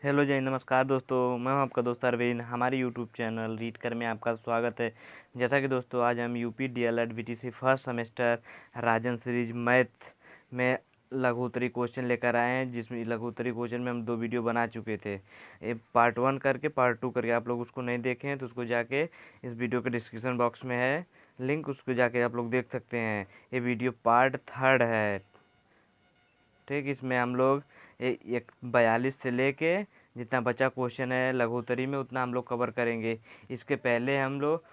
Hello जय नमस्कार दोस्तों, मैं हूं आपका दोस्त अरविंद। हमारे यूट्यूब चैनल रीड कर में आपका स्वागत है। जैसा कि दोस्तों आज हम UP DElEd BTC first semester Rajan series math में लघु उत्तरी क्वेश्चन लेकर आए हैं, जिसमें लघु उत्तरी क्वेश्चन में हम 2 वीडियो बना चुके थे। ये पार्ट 1 करके पार्ट 2 करके आप लोग उसको नहीं देखे हैं तो उसको जाके इस वीडियो के डिस्क्रिप्शन बॉक्स में है लिंक, उसको जाके आप लोग देख सकते हैं। ये वीडियो पार्ट 3 है। ठीक, इसमें हम लोग एक 42 से लेके जितना बचा क्वेश्चन है लघु उत्तरी में उतना हम लोग कवर करेंगे। इसके पहले हम लोग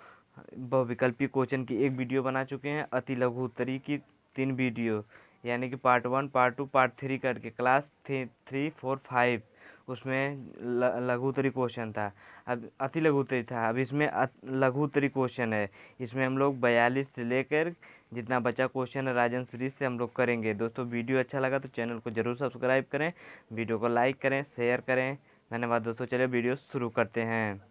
बहुविकल्पी क्वेश्चन की एक वीडियो बना चुके हैं, अति लघु उत्तरी की 3 वीडियो, यानी कि पार्ट 1 पार्ट 2 पार्ट 3 करके क्लास 3 4 5 उसमें लघु उत्तरी क्वेश्चन था। अब अति लघु उत्तरी था, अब इसमें लघु उत्तरी क्वेश्चन है। इसमें हम लोग 42 से लेकर जितना बचा क्वेश्चन है राजन सीरीज से हम लोग करेंगे। दोस्तों वीडियो अच्छा लगा तो चैनल को जरूर सब्सक्राइब करें, वीडियो को लाइक करें, शेयर करें। धन्यवाद दोस्तों। चलिए वीडियो शुरू करते हैं।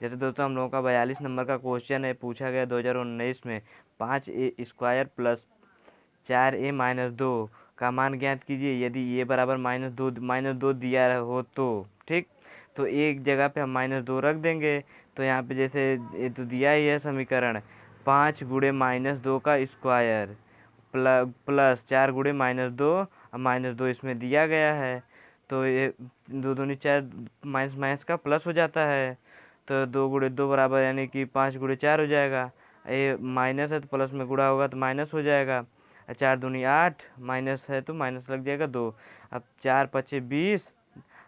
जैसे दोस्तों हम लोगों का 42 नंबर का क्वेश्चन है, पूछा गया 2019 में 5a² प्लस 4a-2 का मान ज्ञात कीजिए यदि a बराबर -2 दिया हो तो। ठीक, तो एक जगह पे हम -2 रख देंगे। तो यहाँ पे जैसे ये तो दिया ही है समीकरण, 5 गुणे -2 का स्क्वायर प्लस 4 गुणे -2 और -2 इसमें दिया गया है। तो ये 2 दूनी 4, माइनस माइनस का प्लस हो जाता है। तो 2 गुणे 2 बराबर यानी कि 5 गुणे 4 हो जाएगा। ये माइनस है तो प्लस में गुणा होगा तो माइनस हो जाएगा। 4 दूनी 8, माइनस है तो माइनस लग जाएगा 2। अब 4 पचे 20,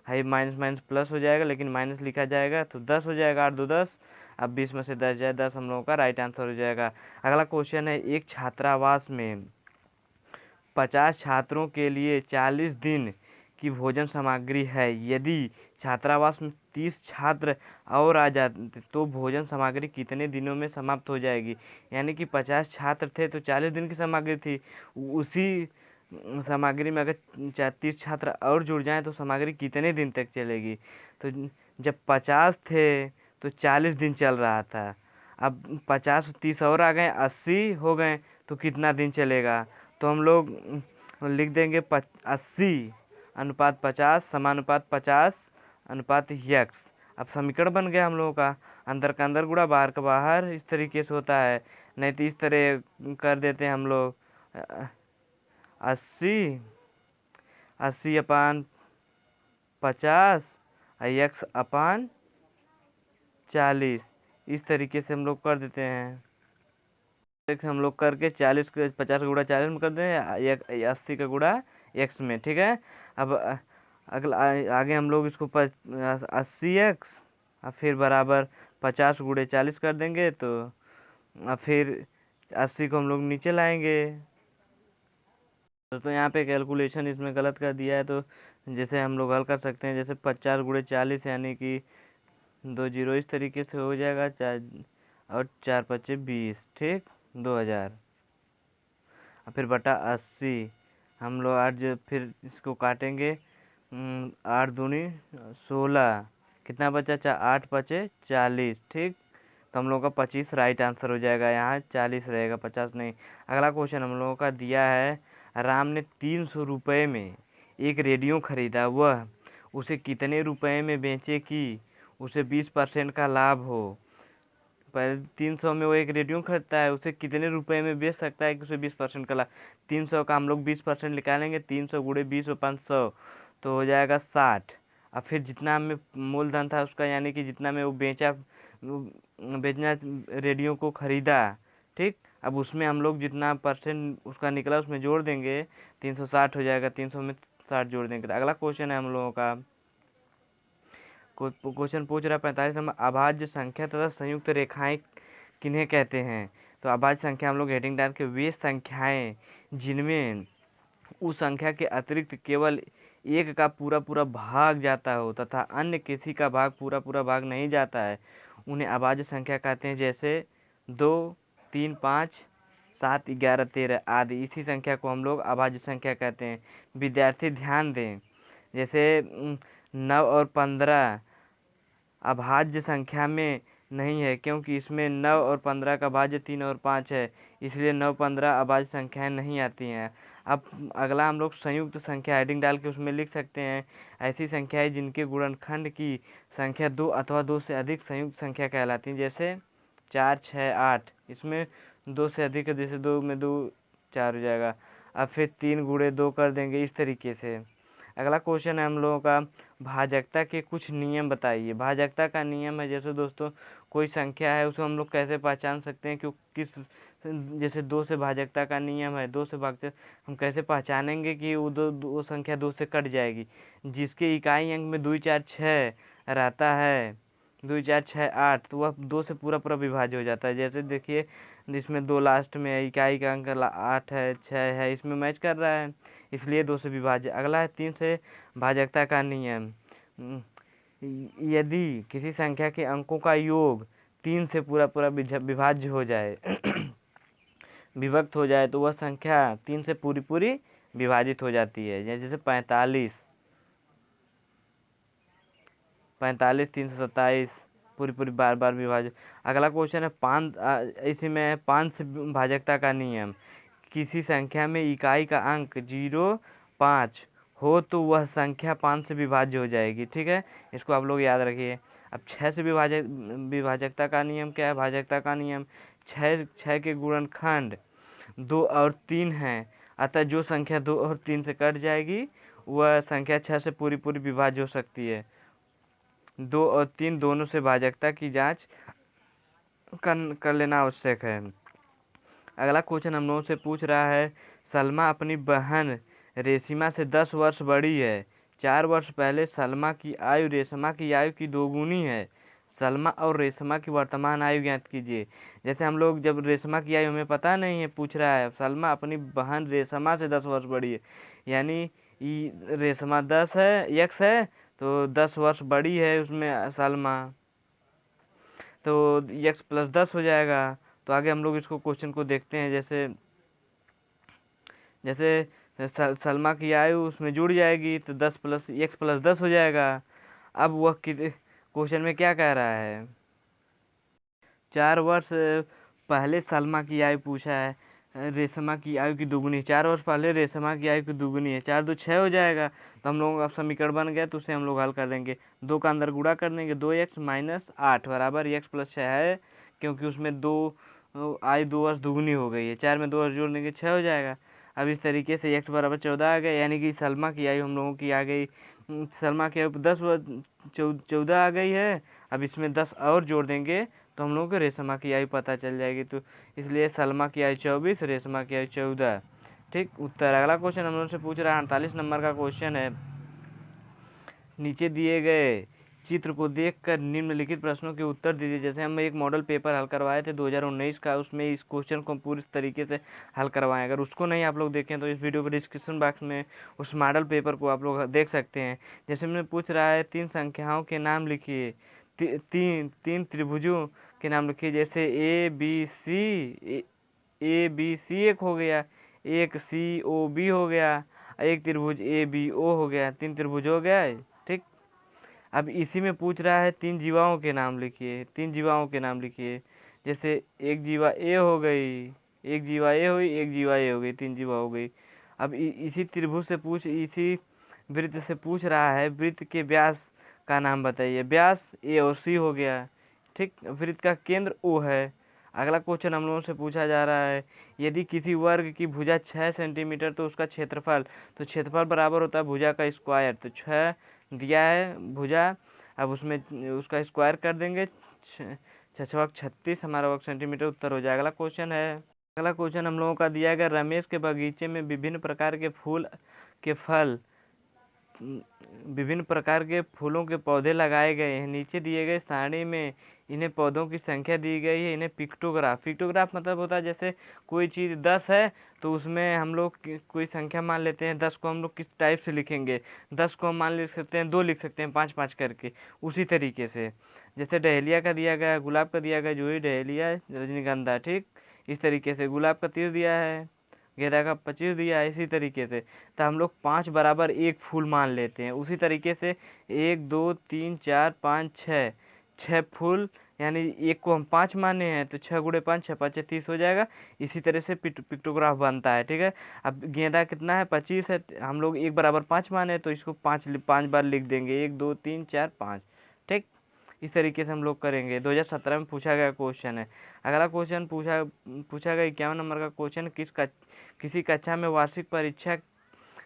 हाई माइनस माइनस प्लस हो जाएगा, लेकिन माइनस लिखा जाएगा तो 10 हो जाएगा। 8 2 10, अब 20 में से 10 जाए 10 हम लोगों का राइट आंसर हो जाएगा। अगला क्वेश्चन है, एक छात्रावास में 50 छात्रों के लिए 40 दिन की भोजन सामग्री है। यदि छात्रावास में 30 छात्र और आ जाते तो भोजन सामग्री कितने दिनों में समाप्त हो जाएगी। यानी कि 50 छात्र थे तो 40 दिन की सामग्री थी, उसी सामग्री में अगर 30 छात्र और जुड़ जाएं तो सामग्री कितने दिन तक चलेगी। तो जब 50 थे तो 40 दिन चल रहा था। अब 50 30 और आ गए, 80 हो गए तो कितना दिन चलेगा। तो हम लोग लिख देंगे 80/50 समानुपात 50/x। अब समीकरण बन गया हम लोगों का, अंदर का अंदर गुणा बाहर का बाहर, इस तरीके से होता है। नहीं तो इस तरह कर देते हैं हम लोग, 80/50 x/40, इस तरीके से हम लोग कर देते हैं। हम लोग करके 40 का 50 का गुणा 40 में कर दें, 80 का गुणा x में। ठीक है, अब अगला आगे हम लोग इसको 80x और फिर बराबर 50 गुणे 40 कर देंगे। तो फिर 80 को हम लोग नीचे लाएंगे। दोस्तों यहाँ पे कैलकुलेशन इसमें गलत कर दिया है, तो जैसे हम लोग हल कर सकते हैं, जैसे 50 गुणे 40 यानी कि 2 जीरो, इस तरीके से हो जाएगा। 4 और 4 पच्चे 20, ठीक, 2000 और फिर बटा 80। हम लोग 8 जो फिर इसको काटेंगे, 8 दूनी 16, कितना बचा, 8 पचे 40। ठीक, तो हम लोगों का 25 राइट आंसर हो जाएगा। यहाँ 40 रहेगा, 50 नहीं। अगला क्वेश्चन हम लोगों का दिया है, राम ने 300 रुपये में एक रेडियो खरीदा, वह उसे कितने रुपए में बेचे कि उसे 20% का लाभ हो। पहले 300 में वो एक रेडियो खरीदता है, उसे कितने रुपए में बेच सकता है कि उसे 20% का लाभ। 300 का हम लोग 20% निकालेंगे, 300 गुणे 20 और 500 तो हो जाएगा 60। और फिर जितना में मूलधन था उसका, यानी कि जितना में वो बेचना रेडियो को खरीदा। ठीक, अब उसमें हम लोग जितना परसेंट उसका निकला उसमें जोड़ देंगे, 360 हो जाएगा। 300 में 60 जोड़ देंगे। तो अगला क्वेश्चन है हम लोगों का, क्वेश्चन पूछ रहा है 45 नंबर, अभाज्य संख्या तथा संयुक्त रेखाएं किन्हें कहते हैं। तो अभाज्य संख्या हम लोग हेडिंग डाल के, वे संख्याएं जिनमें उस संख्या के अतिरिक्त केवल एक का पूरा पूरा भाग जाता हो तथा अन्य किसी का भाग पूरा पूरा भाग नहीं जाता है, उन्हें अभाज्य संख्या कहते हैं। जैसे 2 3 5 7 11 13 आदि, इसी संख्या को हम लोग अभाज्य संख्या कहते हैं। विद्यार्थी ध्यान दें, जैसे 9 और 15 अभाज्य संख्या में नहीं है, क्योंकि इसमें 9 और 15 का भाज्य 3 और 5 है, इसलिए 9 15 अभाज्य संख्याएं नहीं आती हैं। अब अगला हम लोग संयुक्त संख्या हेडिंग डाल के उसमें लिख सकते हैं, ऐसी संख्याएं जिनके गुणनखंड की संख्या 2 अथवा 2 से अधिक संयुक्त संख्या कहलाती हैं। जैसे 4, 6, 8, इसमें 2 से अधिक है, जैसे 2 में 2 4 हो जाएगा। अब फिर 3 गुणे 2 कर देंगे इस तरीके से। अगला क्वेश्चन है हम लोगों का, भाजकता के कुछ नियम बताइए। भाजकता का नियम है, जैसे दोस्तों कोई संख्या है उसे हम लोग कैसे पहचान सकते हैं, क्यों किस, जैसे 2 से भाजकता का नियम है, 2 से भागते हम कैसे पहचानेंगे कि वो संख्या 2 से कट जाएगी। जिसके इकाई अंक में 2, 4, 6 रहता है, 2, 4, 6, 8, तो वह 2 से पूरा पूरा विभाज्य हो जाता है। जैसे देखिए इसमें 2 लास्ट में है, इकाई का अंक 8 है, 6 है, इसमें मैच कर रहा है, इसलिए 2 से विभाज्य। अगला है 3 से भाजकता का नियम। यदि किसी संख्या के अंकों का योग 3 से पूरा पूरा विभाज्य हो जाए विभक्त हो जाए, तो वह संख्या 3 से पूरी पूरी विभाजित हो जाती है। जैसे 45, 327 पूरी पूरी बार बार विभाजित। अगला क्वेश्चन है 5, इसी में 5 से भाजकता का नियम। किसी संख्या में इकाई का अंक 0, 5 हो तो वह संख्या 5 से विभाज्य हो जाएगी। ठीक है, इसको आप लोग याद रखिए। अब 6 से विभाजकता का नियम क्या है? भाजकता का नियम, 6 के गुणनखंड 2 और 3 हैं, अतः जो संख्या 2 और 3 से कट जाएगी वह संख्या 6 से पूरी पूरी विभाज्य हो सकती है। 2 और 3 दोनों से भाजकता की जांच कर लेना आवश्यक है। अगला क्वेश्चन हम लोगों से पूछ रहा है, सलमा अपनी बहन रेशिमा से 10 वर्ष बड़ी है। 4 वर्ष पहले सलमा की आयु रेशमा की आयु की दोगुनी है। सलमा और रेशमा की वर्तमान आयु ज्ञात कीजिए। जैसे हम लोग जब रेशमा की आयु हमें पता नहीं है, पूछ रहा है सलमा अपनी बहन रेशमा से 10 वर्ष बड़ी है, यानी रेशमा 10 है, एक्स है, तो 10 वर्ष बड़ी है उसमें सलमा, तो एक्स प्लस 10 हो जाएगा। तो आगे हम लोग इसको क्वेश्चन को देखते हैं। जैसे जैसे सलमा की आयु उसमें जुड़ जाएगी, तो 10 प्लस एक्स प्लस 10 हो जाएगा। अब वह क्वेश्चन में क्या कह रहा है, 4 वर्ष पहले सलमा की आयु पूछा है, रेशमा की आयु की दुगुनी। 4 वर्ष पहले रेशमा की आयु की दुगुनी है, 4 2 6 हो जाएगा। तो हम लोगों का समीकरण बन गया, तो उसे हम लोग हल कर देंगे। 2 का अंदर गुणा कर देंगे, 2x माइनस 8 बराबर x प्लस 6 है, क्योंकि उसमें 2 आयु 2 वर्ष दुगुनी हो गई है। 4 में 2 वर्ष जोड़ देंगे 6 हो जाएगा। अब इस तरीके से x बराबर 14 आ गया, यानी कि सलमा की आयु हम लोगों की आ गई, सलमा की आयु 10 14 आ गई है। अब इसमें 10 और जोड़ देंगे तो हम लोगों को रेशमा की आयु पता चल जाएगी। तो इसलिए सलमा की आयु 24, रेशमा की आयु 14। ठीक उत्तर। अगला क्वेश्चन हम लोग से पूछ रहा है, 48 नंबर का क्वेश्चन है, नीचे दिए गए चित्र को देखकर निम्नलिखित प्रश्नों के उत्तर दीजिए। जैसे हम एक मॉडल पेपर हल करवाए थे 2019 का, उसमें इस क्वेश्चन को पूरी तरीके से हल करवाएं। अगर उसको नहीं आप लोग देखें तो इस वीडियो के डिस्क्रिप्शन बॉक्स में उस मॉडल पेपर को आप लोग देख सकते हैं। जैसे मैंने पूछ रहा है 3 संख्याओं के नाम लिखिए, तीन त्रिभुजों के नाम लिखिए। जैसे ए बी सी एक हो गया, एक सी ओ बी हो गया, एक त्रिभुज ए बी ओ हो गया, 3 त्रिभुज हो गया। ठीक, अब इसी में पूछ रहा है 3 जीवाओं के नाम लिखिए, 3 जीवाओं के नाम लिखिए। जैसे एक जीवा ए हो गई, एक जीवा ए हुई, एक जीवा ए हो गई, 3 जीवा हो गई। अब इसी त्रिभुज से इसी वृत्त से पूछ रहा है, वृत्त के व्यास का नाम बताइए। व्यास ए और सी हो गया। ठीक, वृत्त का केंद्र ओ है। अगला क्वेश्चन हम लोगों से पूछा जा रहा है, यदि किसी वर्ग की भुजा 6 सेंटीमीटर तो उसका क्षेत्रफल, तो क्षेत्रफल बराबर होता है भुजा का स्क्वायर। तो 6 दिया है भुजा, अब उसमें उसका स्क्वायर कर देंगे, 6 36 हमारा वर्ग सेंटीमीटर उत्तर हो जाएगा। अगला क्वेश्चन है, अगला क्वेश्चन हम लोगों का दिया गया, रमेश के बगीचे में विभिन्न प्रकार के फूलों के पौधे लगाए गए हैं। नीचे दिए गए सारणी में इन्हें पौधों की संख्या दी गई है। इन्हें पिक्टोग्राफ मतलब होता है, जैसे कोई चीज़ 10 है तो उसमें हम लोग कोई संख्या मान लेते हैं, 10 को हम लोग किस टाइप से लिखेंगे, 10 को हम मान लिख सकते हैं 2 लिख सकते हैं, 5 5 करके। उसी तरीके से जैसे डहेलिया का दिया गया, गुलाब का दिया गया, जूही, डहेलिया, रजनीगंधा। ठीक, इस तरीके से गुलाब का 30 दिया है, गेंदा का 25 दिया है, इसी तरीके से। तो हम लोग 5 बराबर एक फूल मान लेते हैं। उसी तरीके से 1 2 3 4 5 6 6 फुल, यानी एक को हम 5 माने हैं तो 6 गुणे 5, 6 5 30 हो जाएगा। इसी तरह से पिक्टोग्राफ बनता है। ठीक है, अब गेंदा कितना है, 25 है, हम लोग 1 = 5 माने तो इसको 5 बार लिख देंगे, 1 2 3 4 5। ठीक, इस तरीके से हम लोग करेंगे। 2017 में पूछा गया क्वेश्चन है। अगला क्वेश्चन पूछा गया 51 नंबर का क्वेश्चन, किसी कक्षा में वार्षिक परीक्षा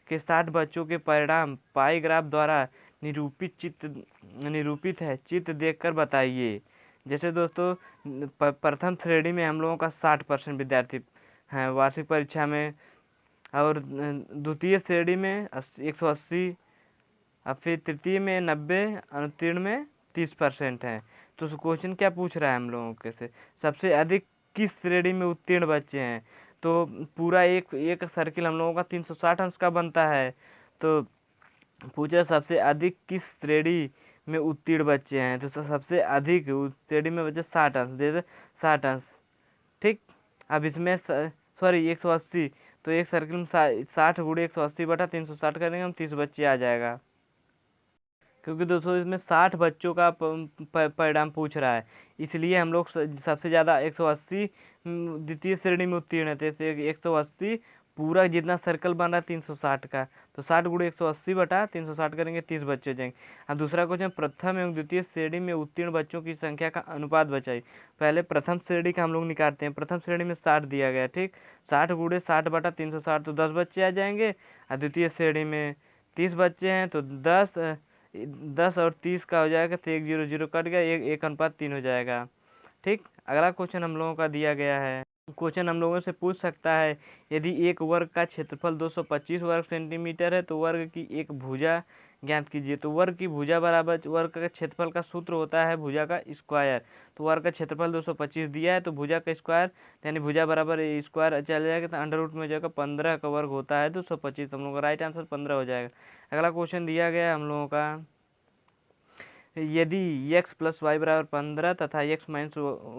के 60 बच्चों के परिणाम पाई ग्राफ द्वारा निरूपित है, चित्र देखकर बताइए। जैसे दोस्तों प्रथम श्रेणी में हम लोगों का 60% विद्यार्थी हैं वार्षिक परीक्षा में, और द्वितीय श्रेणी में 180, और फिर तृतीय में 90, अनुत्तीर्ण में 30% है। तो क्वेश्चन क्या पूछ रहा है हम लोगों के से, सबसे अधिक किस श्रेणी में उत्तीर्ण बच्चे हैं। तो पूरा एक एक सर्किल हम लोगों का 360 अंश का बनता है। तो पूछा सबसे अधिक किस श्रेणी में उत्तीर्ण बच्चे हैं, तो सबसे अधिक श्रेणी में बच्चे 60 अंश, जैसे 60 अंश। ठीक, अब इसमें सॉरी 180, तो एक सर्किल में 60 गुणे 180 बटा 360 करेंगे हम, 30 बच्चे आ जाएगा। क्योंकि दोस्तों इसमें 60 बच्चों का परिणाम पूछ रहा है, इसलिए हम लोग सबसे ज़्यादा 180 द्वितीय श्रेणी में उत्तीर्ण है, जैसे 180 पूरा जितना सर्कल बन रहा है 360 का, तो 60 गुणे 180 बटा 360 करेंगे, 30 बच्चे हो जाएंगे। अब दूसरा क्वेश्चन, प्रथम एवं द्वितीय श्रेणी में उत्तीर्ण बच्चों की संख्या का अनुपात बताइए। पहले प्रथम श्रेणी का हम लोग निकालते हैं। प्रथम श्रेणी में 60 दिया गया, ठीक, 60 गुणे 60 बटा 360, तो 10 बच्चे आ जाएंगे। और द्वितीय श्रेणी में 30 बच्चे हैं, तो 10 और 30 का हो जाएगा, तो 1 0 0 कट गया, 1:3 हो जाएगा। ठीक, अगला क्वेश्चन हम लोगों का दिया गया है। क्वेश्चन हम लोगों से पूछ सकता है, यदि एक वर्ग का क्षेत्रफल 225 वर्ग सेंटीमीटर है तो वर्ग की एक भुजा ज्ञात कीजिए। तो वर्ग की भुजा बराबर वर्ग का क्षेत्रफल का सूत्र होता है भुजा का स्क्वायर। तो वर्ग का क्षेत्रफल 225 दिया है, तो भुजा का स्क्वायर, यानी भुजा बराबर स्क्वायर चल जाएगा, तो अंडर रूट में जाएगा 15 का वर्ग होता है 225। हम लोग का राइट आंसर 15 हो जाएगा। अगला क्वेश्चन दिया गया हम लोगों का, यदि x + y = 15 तथा x -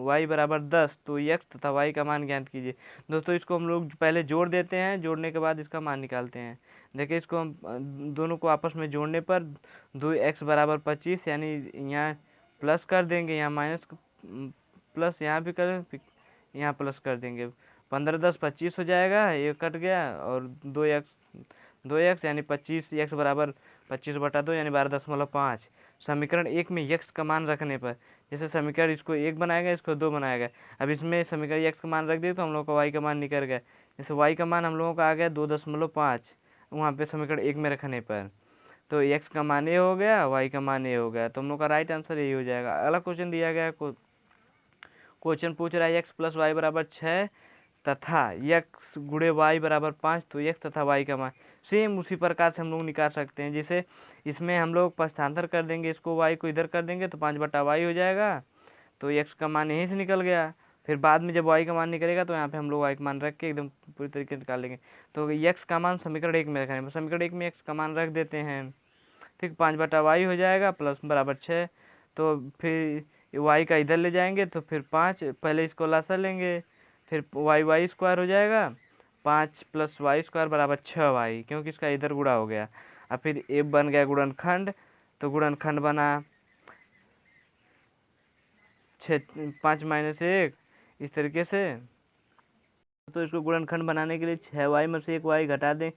y = 10 तो x तथा y का मान ज्ञात कीजिए। दोस्तों इसको हम लोग पहले जोड़ देते हैं, जोड़ने के बाद इसका मान निकालते हैं। देखिए इसको हम दोनों को आपस में जोड़ने पर 2x = 25, यानी यहाँ प्लस कर देंगे, यहाँ माइनस प्लस यहाँ भी कर, यहाँ प्लस कर देंगे। 15 10 25 हो जाएगा, ये कट गया, और 2x यानी 25, x बराबर 25/2 यानी 12.5। समीकरण 1 में x का मान रखने पर, जैसे समीकरण इसको 1 बनाएगा, इसको 2 बनाएगा। अब इसमें समीकरण x का मान रख दिए तो हम लोग का y का मान निकल गया। जैसे y का मान हम लोगों का आ गया 2.5 वहाँ पे समीकरण 1 में रखने पर, तो x का मान ये हो गया, y का मान ये हो गया, तो हम लोग का राइट आंसर यही हो जाएगा। अगला क्वेश्चन दिया गया, क्वेश्चन पूछ रहा है x + y = 6 तथा x गुणे y = 5, तो x तथा y का मान सेम उसी प्रकार से हम लोग निकाल सकते हैं। जैसे इसमें हम लोग पक्षांतर कर देंगे, इसको y को इधर कर देंगे तो 5/y हो जाएगा, तो x का मान यहीं से निकल गया। फिर बाद में जब y का मान निकलेगा तो यहाँ पे हम लोग y का मान रख के एकदम पूरी तरीके से निकालेंगे। तो x का मान समीकरण 1 में रखेंगे, समीकरण 1 में x का मान रख देते हैं। ठीक, 5/y हो जाएगा प्लस बराबर 6, तो फिर y का इधर ले जाएंगे तो फिर 5, पहले इसको लासा लेंगे, फिर y स्क्वायर हो जाएगा, 5 + y² = 6y, क्योंकि इसका इधर गुणा हो गया। अब फिर ए बन गया गुणनखंड, तो गुणनखंड बना 5 - 1 इस तरीके से। तो इसको गुणनखंड बनाने के लिए 6y में से एक y घटा दें,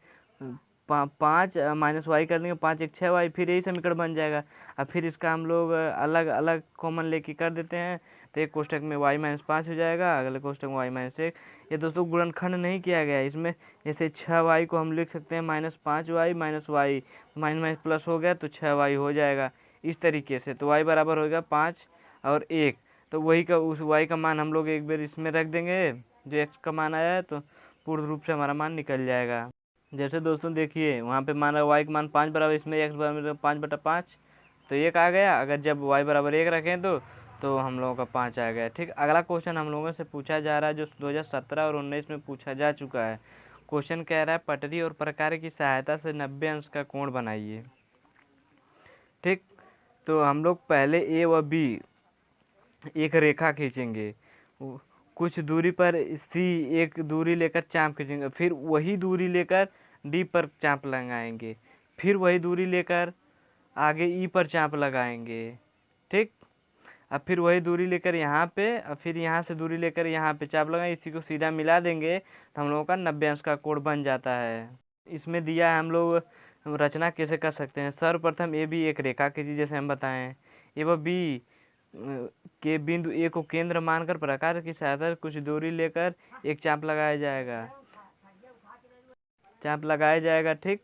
5 - y कर देंगे, 5 1 6y, फिर यही समीकरण बन जाएगा। अब फिर इसका हम लोग अलग अलग कॉमन लेके कर देते हैं, तो एक कोष्टक में y - 5 हो जाएगा, अगले कोष्टक में y - 1। ये दोस्तों गुणनखंड नहीं किया गया है इसमें, जैसे 6y को हम लिख सकते हैं -5y - y, माइनस प्लस हो गया तो 6y हो जाएगा इस तरीके से। तो y बराबर होगा 5 और 1, तो वही का उस y का मान हम लोग एक बार इसमें रख देंगे, जो x का मान आया है, तो पूर्ण रूप से हमारा मान निकल जाएगा। जैसे दोस्तों देखिए वहाँ पे मान y का मान 5 बराबर, इसमें x बराबर 5/5, तो 1 आ गया। अगर जब y बराबर 1 रखें तो हम लोगों का 5 आ गया। ठीक, अगला क्वेश्चन हम लोगों से पूछा जा रहा है जो 2017 और 19 में पूछा जा चुका है। क्वेश्चन कह रहा है पटरी और प्रकार की सहायता से 90 अंश का कोण बनाइए। ठीक, तो हम लोग पहले a व b एक रेखा खींचेंगे, कुछ दूरी पर c एक दूरी लेकर चाप खींचेंगे, फिर वही दूरी लेकर d पर चाप लगाएंगे, फिर वही दूरी लेकर आगे e पर चाप लगाएंगे। ठीक, अब फिर वही दूरी लेकर यहाँ पे, और फिर यहाँ से दूरी लेकर यहाँ पे चाप लगाए, इसी को सीधा मिला देंगे तो हम लोगों का 90 अंश का कोण बन जाता है। इसमें दिया है हम लोग रचना कैसे कर सकते हैं। सर्वप्रथम ए बी एक रेखा खींची जैसे हम बताएं, एवं बी के बिंदु ए को केंद्र मानकर प्रकार की सहायता से कुछ दूरी लेकर एक चाप लगाया जाएगा, चाप लगाया जाएगा। ठीक,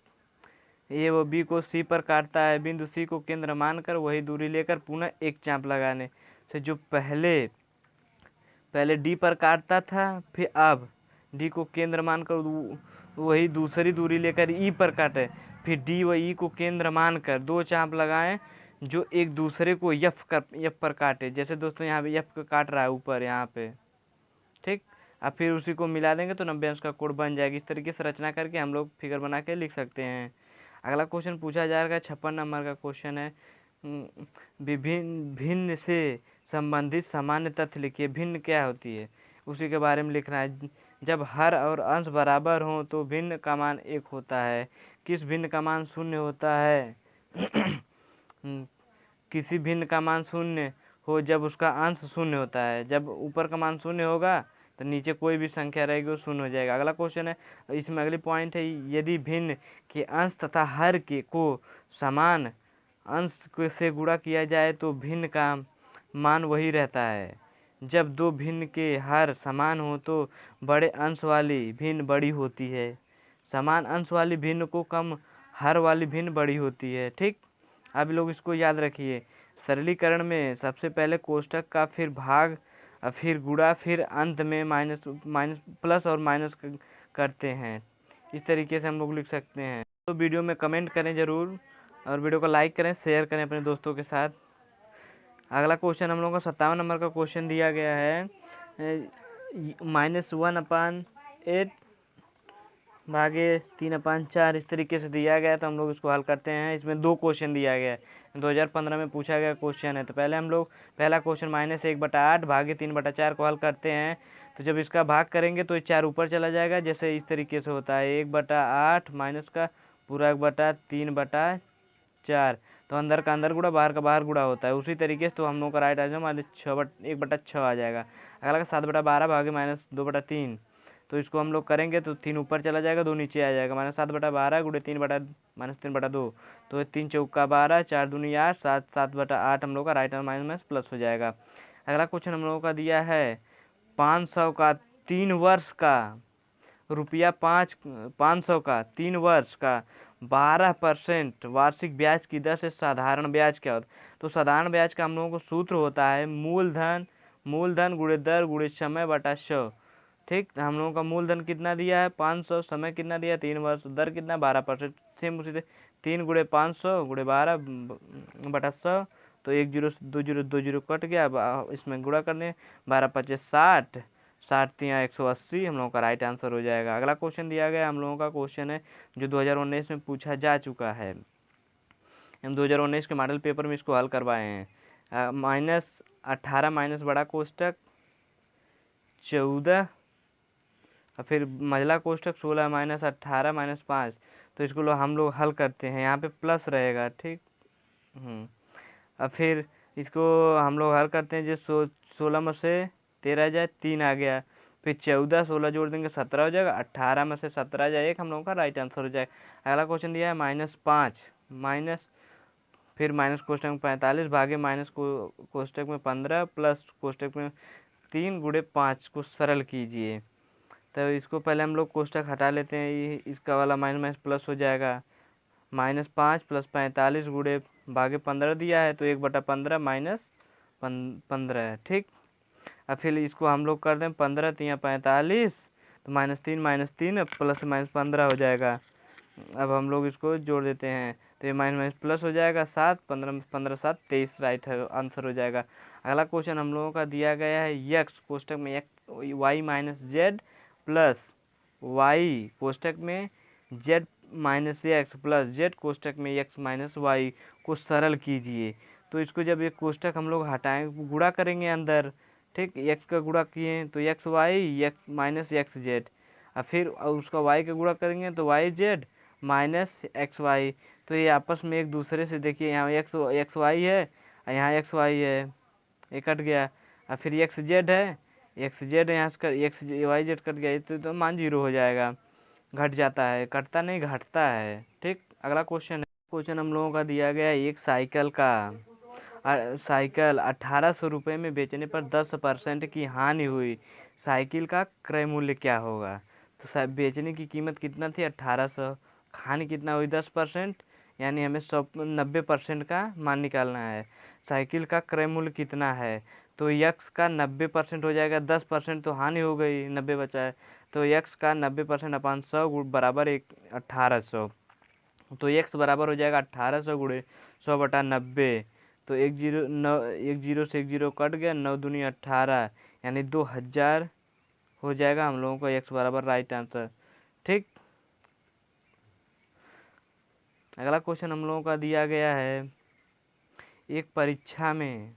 ए वो बी को सी पर काटता है, बिंदु सी को केंद्र मानकर वही दूरी लेकर पुनः एक चाप लगाने से जो पहले डी पर काटता था, फिर अब डी को केंद्र मानकर वही दूसरी दूरी लेकर ई पर काटे, फिर डी व ई को केंद्र मानकर दो चाप लगाएं जो एक दूसरे को एफ पर काटे। जैसे दोस्तों यहाँ पे एफ काट रहा है ऊपर यहाँ पे। ठीक, अब फिर उसी को मिला देंगे तो 90 अंश का कोण बन जाएगी। इस तरीके से रचना करके हम लोग फिगर बना के लिख सकते हैं। अगला क्वेश्चन पूछा जाएगा 56 नंबर का क्वेश्चन है, विभिन्न भिन्न से संबंधित सामान्य तथ्य लिखिए। भिन्न क्या होती है उसी के बारे में लिखना है। जब हर और अंश बराबर हो तो भिन्न का मान 1 होता है। किस भिन्न का मान 0 होता है? किसी भिन्न का मान 0 हो जब उसका अंश 0 होता है। जब ऊपर का मान 0 होगा तो नीचे कोई भी संख्या रहेगी वो 0 हो जाएगा। अगला क्वेश्चन है, इसमें अगली पॉइंट है, यदि भिन्न के अंश तथा हर के को समान अंश से गुणा किया जाए तो भिन्न का मान वही रहता है। जब दो भिन्न के हर समान हो तो बड़े अंश वाली भिन्न बड़ी होती है, समान अंश वाली भिन्न को कम हर वाली भिन्न बड़ी होती है। ठीक, अब लोग इसको याद रखिए। सरलीकरण में सबसे पहले कोष्टक का, फिर भाग, फिर गुणा, फिर अंत में माइनस प्लस और माइनस करते हैं। इस तरीके से हम लोग लिख सकते हैं। तो वीडियो में कमेंट करें ज़रूर, और वीडियो को लाइक करें, शेयर करें अपने दोस्तों के साथ। अगला क्वेश्चन हम लोगों को 57 नंबर का क्वेश्चन दिया गया है, -1/8 भागे 3/4 इस तरीके से दिया गया है। तो हम लोग इसको हल करते हैं। इसमें 2 क्वेश्चन दिया गया है, 2015 में पूछा गया क्वेश्चन है। तो पहले हम लोग पहला क्वेश्चन -1/8 भागे 3/4 को हल करते हैं। तो जब इसका भाग करेंगे तो 4 ऊपर चला जाएगा, जैसे इस तरीके से होता है 1/8 माइनस का पूरा 1/3/4। तो अंदर का अंदर गुणा, बाहर का बाहर गुणा होता है। उसी तरीके से तो हम लोग का राइट आंसर -1/6 आ जाएगा। अगला 7/12 भागे -2/3। तो इसको हम लोग करेंगे तो 3 ऊपर चला जाएगा, 2 नीचे आ जाएगा। -7/12 गुणे 3/2। तो 3 चौका 12, 4 दूनी 8, 7/8 हम लोग का राइट आंसर माइनस प्लस हो जाएगा। अगला क्वेश्चन हम लोगों का दिया है 500 का 3 वर्ष का रुपया 500 का 3 वर्ष का 12% वार्षिक ब्याज की दर से साधारण ब्याज क्या होता है? तो साधारण ब्याज का हम लोगों को सूत्र होता है मूलधन गुणे दर गुणे समय बटा 100। ठीक, हम लोगों का मूलधन कितना दिया है 500, समय कितना दिया 3 वर्ष, दर कितना 12%। सेम उसी से 3 गुणे 500 गुणे 12 बटा 100। तो 1 0 2 0 2 0 कट गया, इसमें गुणा करने 12×5 60, 60×3 180 हम लोगों का राइट आंसर हो जाएगा। अगला क्वेश्चन दिया गया हम लोगों का क्वेश्चन है जो 2019 में पूछा जा चुका है। हम 2019 के मॉडल पेपर में इसको हल करवाए हैं। -18 माइनस बड़ा कोष्टक 14, और फिर मझला कोष्टक 16 -18 -5। तो इसको हम लोग हल करते हैं, यहाँ पे प्लस रहेगा। ठीक, अब फिर इसको हम लोग हल करते हैं। जो 16 में से 13 जाए 3 आ गया, फिर 14 16 जोड़ देंगे 17 हो जाएगा, 18 में से 17 जाए 1 हम लोगों का राइट आंसर हो जाएगा। अगला क्वेश्चन दिया है -5 माइनस, फिर माइनस कोष्टक में 45 भागे माइनस कोष्टक में 15 प्लस कोष्टक में 3 गुणे 5 को सरल कीजिए। तो इसको पहले हम लोग कोष्टक हटा लेते हैं, इसका वाला माइनस प्लस हो जाएगा। -5 प्लस 45 गुणे भागे 15 दिया है तो 1/15 माइनस 15 है। ठीक, अब फिर इसको हम लोग कर दें 15 3 45, तो -3 प्लस -15 हो जाएगा। अब हम लोग इसको जोड़ देते हैं तो ये माइनस प्लस हो जाएगा 7, 15 7 23 राइट आंसर हो जाएगा। अगला क्वेश्चन हम लोगों का दिया गया है यक्स कोष्टक में y minus z plus y कोष्टक में z minus x plus z कोष्टक में एक्स माइनस वाई को सरल कीजिए। तो इसको जब ये कोष्टक हम लोग हटाएं, गुणा करेंगे अंदर। ठीक, एक्स का गुणा किए तो X Y X minus X Z, और फिर उसका वाई का गुणा करेंगे तो Y Z minus X Y. तो ये आपस में एक दूसरे से, देखिए यहाँ एक्स वाई है और यहाँ एक्स वाई है, ये कट गया। और फिर एक्स जेड है, एक्स जेड यहाँ से एक्स वाई जेड कट गया, तो मान 0 हो जाएगा। घट जाता है, कटता नहीं घटता है। ठीक, अगला क्वेश्चन है। क्वेश्चन हम लोगों का दिया गया है, एक साइकिल का साइकिल 1800 रुपये में बेचने पर 10% की हानि हुई, साइकिल का क्रय मूल्य क्या होगा? तो बेचने की कीमत कितना थी? 1800, हानि कितना हुई? 10%, यानी हमें 90% का मान निकालना है। साइकिल का क्रय मूल्य कितना है? तो यक्स का 90% हो जाएगा, 10% तो हानि हो गई, 90 बचा है। तो यक्स का 90% अपान 100 बराबर 1800। तो एक्स बराबर हो जाएगा 1800 गुणे 100/90। तो 1 जीरो से 1 जीरो कट गया, 9 दूनी 18, यानी 2000 हो जाएगा हम लोगों को एक्स बराबर राइट आंसर। ठीक, अगला क्वेश्चन हम लोगों का दिया गया है, एक परीक्षा में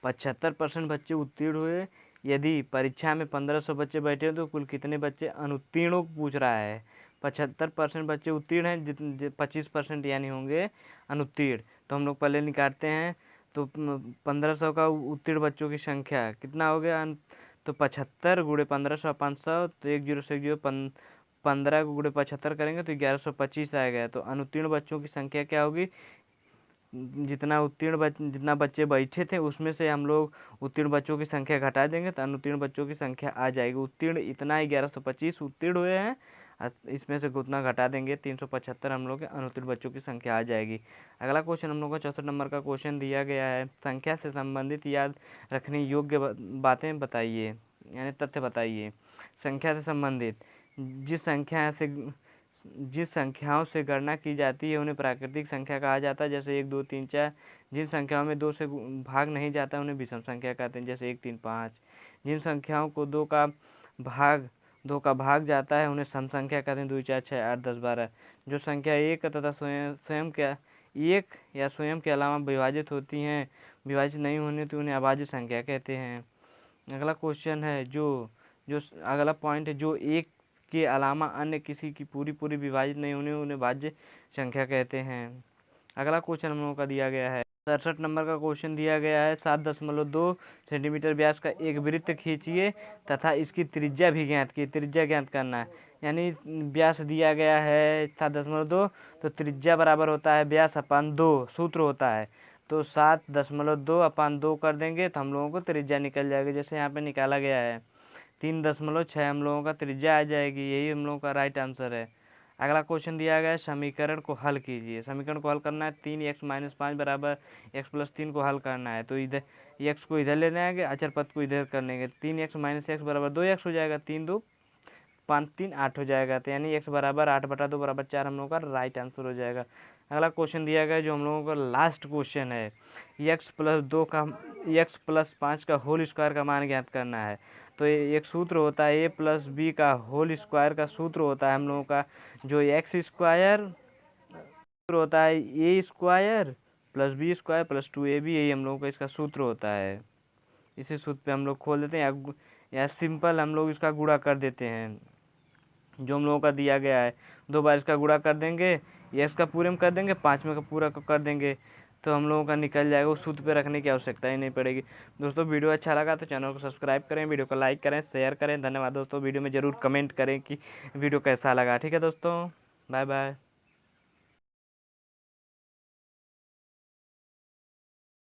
75% बच्चे उत्तीर्ण हुए, यदि परीक्षा में 1500 बच्चे बैठे तो कुल कितने बच्चे अनुत्तीर्णों को पूछ रहा है। 75% बच्चे उत्तीर्ण हैं, 25% यानी होंगे अनुत्तीर्ण। तो हम लोग पहले निकालते हैं। तो 1500 का उत्तीर्ण बच्चों की संख्या कितना हो गया? तो 75 गुणे 1500 500, तो 1 जीरो 15 को गुणे 75 करेंगे तो 1125 आएगा। तो अनुत्तीर्ण बच्चों की संख्या क्या होगी? जितना बच्चे बैठे थे उसमें से हम लोग उत्तीर्ण बच्चों की संख्या घटा देंगे तो अनुत्तीर्ण बच्चों की संख्या आ जाएगी। उत्तीर्ण इतना 1125 उत्तीर्ण हुए हैं, इसमें से उतना घटा देंगे 375 हम लोग के अनुत्तीर्ण बच्चों की संख्या आ जाएगी। अगला क्वेश्चन हम लोग को 64 नंबर का क्वेश्चन दिया गया है, संख्या से संबंधित याद रखने योग्य बातें बताइए, यानी तथ्य बताइए। संख्या से संबंधित जिस संख्याओं से गणना की जाती है उन्हें प्राकृतिक संख्या कहा जाता है, जैसे 1 2 3 4। जिन संख्याओं में 2 से भाग नहीं जाता उन्हें विषम संख्या कहते हैं, जैसे 1 3 5। जिन संख्याओं को 2 का भाग जाता है उन्हें सम संख्या कहते हैं, 2 4 6 8 10 12। जो संख्या एक तथा एक या स्वयं के अलावा विभाजित नहीं होने तो उन्हें अभाज्य संख्या कहते हैं। अगला क्वेश्चन है, जो जो अगला पॉइंट है, जो एक के अलावा अन्य किसी की पूरी विभाजित नहीं होने उन्हें भाज्य संख्या कहते हैं। अगला क्वेश्चन हम लोगों का दिया गया है, 67 नंबर का क्वेश्चन दिया गया है, 7.2 सेंटीमीटर व्यास का एक वृत्त खींचिए तथा इसकी त्रिज्या भी ज्ञात की। त्रिज्या ज्ञात करना है, यानी व्यास दिया गया है 7.2, तो त्रिज्या बराबर होता है व्यास अपान 2, सूत्र होता है। तो 7.2 अपान 2 कर देंगे तो हम लोगों को त्रिज्या निकल जाएगी, जैसे यहाँ पे निकाला गया है 3.6 हम लोगों का त्रिज्या आ जाएगी। यही हम लोगों का राइट आंसर है। अगला क्वेश्चन दिया गया है, समीकरण को हल कीजिए। समीकरण को हल करना है, 3x-5 बराबर x+3 को हल करना है। तो इधर x को इधर लेने आएंगे, अचर पद को इधर कर लेंगे। 3x - x बराबर 2x हो जाएगा, 3 2 5 3 8 हो जाएगा। तो यानी x बराबर 8/2 बराबर 4 हम लोगों का राइट आंसर हो जाएगा। अगला क्वेश्चन दिया गया है जो हम लोगों का लास्ट क्वेश्चन है, x+5 का होल स्क्वायर का मान ज्ञात करना है। तो एक सूत्र होता है a+b का होल स्क्वायर का सूत्र होता है हम लोगों का, जो x स्क्वायर सूत्र होता है a square plus b square plus 2ab, यही हम लोगों का इसका सूत्र होता है। इसी सूत्र पे हम लोग खोल देते हैं या सिंपल हम लोग इसका गुणा कर देते हैं, जो हम लोगों का दिया गया है। 2 बार इसका गुणा कर देंगे, x का पूरे में कर देंगे, 5 में का पूरा कर देंगे, तो हम लोगों का निकल जाएगा। उस सूत्र पे रखने की आवश्यकता ही नहीं पड़ेगी। दोस्तों वीडियो अच्छा लगा तो चैनल को सब्सक्राइब करें, वीडियो को लाइक करें, शेयर करें। धन्यवाद दोस्तों। वीडियो में ज़रूर कमेंट करें कि वीडियो कैसा लगा। ठीक है दोस्तों, बाय बाय।